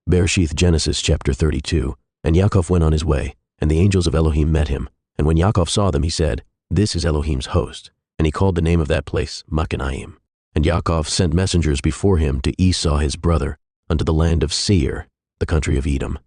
BERE'SHIYTH Genesis chapter 32. And Yaakov went on his way, and the angels of Elohim met him. And when Yaakov saw them, he said, This is Elohim's host. And he called the name of that place Machanaim. And Yaakov sent messengers before him to Esau his brother, unto the land of Seir, the country of Edom.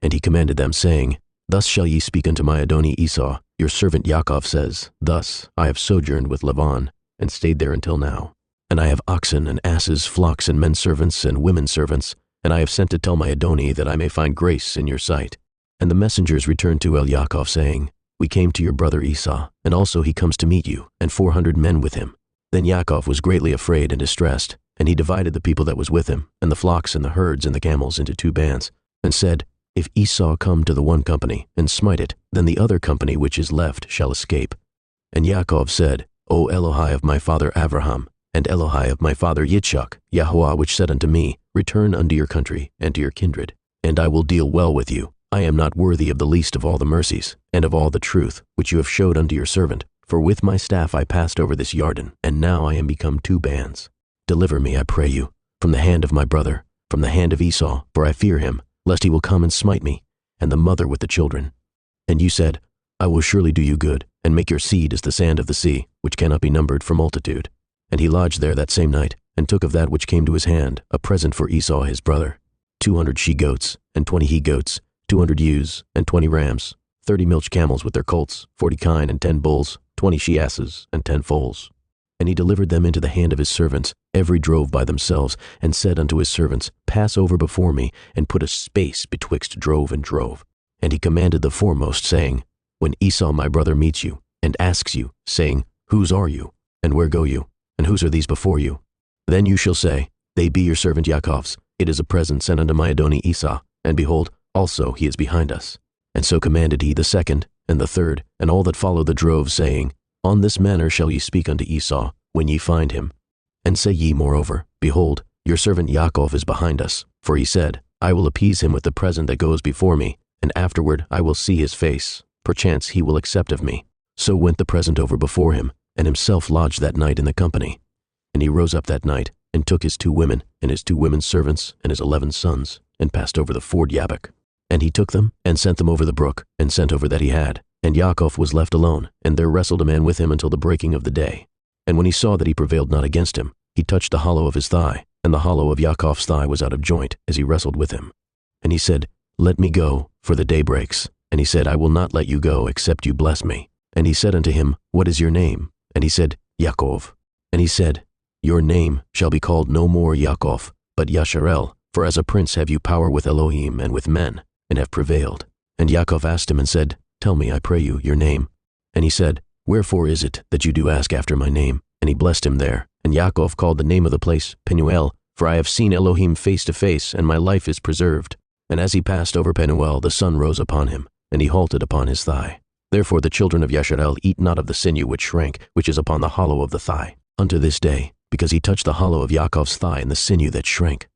And he commanded them, saying, Thus shall ye speak unto my Adoni Esau. Your servant Yaakov says, Thus I have sojourned with Laban, and stayed there until now. And I have oxen and asses, flocks and men servants and women servants, and I have sent to tell my Adoni that I may find grace in your sight. And the messengers returned to Yaakov, saying, We came to your brother Esau, and also he comes to meet you, and 400 men with him. Then Yaakov was greatly afraid and distressed, and he divided the people that was with him, and the flocks and the herds and the camels into 2 bands, and said, If Esau come to the one company, and smite it, then the other company which is left shall escape. And Yaakov said, O Elohai of my father Abraham, and Elohai of my father Yitzchak, Yahweh which said unto me, Return unto your country and to your kindred, and I will deal well with you. I am not worthy of the least of all the mercies, and of all the truth, which you have showed unto your servant. For with my staff I passed over this Yarden, and now I am become 2 bands. Deliver me, I pray you, from the hand of my brother, from the hand of Esau, for I fear him, lest he will come and smite me, and the mother with the children. And you said, I will surely do you good, and make your seed as the sand of the sea, which cannot be numbered for multitude. And he lodged there that same night, and took of that which came to his hand a present for Esau his brother, 200 she-goats, and 20 he-goats, 200 ewes, and 20 rams, 30 milch camels with their colts, 40 kine and 10 bulls, 20 she-asses, and 10 foals. And he delivered them into the hand of his servants, every drove by themselves, and said unto his servants, Pass over before me, and put a space betwixt drove and drove. And he commanded the foremost, saying, When Esau my brother meets you, and asks you, saying, Whose are you, and where go you, and whose are these before you? Then you shall say, They be your servant Yaakov's. It is a present sent unto my Adoni Esau, and behold, also he is behind us. And so commanded he the second, and the third, and all that follow the drove, saying, On this manner shall ye speak unto Esau, when ye find him. And say ye moreover, Behold, your servant Yaakov is behind us. For he said, I will appease him with the present that goes before me, and afterward I will see his face. Perchance he will accept of me. So went the present over before him, and himself lodged that night in the company. And he rose up that night, and took his 2 women, and his 2 women's servants, and his 11 sons, and passed over the ford Jabbok. And he took them, and sent them over the brook, and sent over that he had. And Yaakov was left alone, and there wrestled a man with him until the breaking of the day. And when he saw that he prevailed not against him, he touched the hollow of his thigh, and the hollow of Yaakov's thigh was out of joint, as he wrestled with him. And he said, Let me go, for the day breaks. And he said, I will not let you go, except you bless me. And he said unto him, What is your name? And he said, Yaakov. And he said, Your name shall be called no more Yaakov, but Yasharel, for as a prince have you power with Elohim and with men, and have prevailed. And Yaakov asked him and said, Tell me, I pray you, your name. And he said, Wherefore is it that you do ask after my name? And he blessed him there. And Yaakov called the name of the place Penuel, for I have seen Elohim face to face, and my life is preserved. And as he passed over Penuel, the sun rose upon him, and he halted upon his thigh. Therefore the children of Yasharel eat not of the sinew which shrank, which is upon the hollow of the thigh, unto this day, because he touched the hollow of Yaakov's thigh and the sinew that shrank.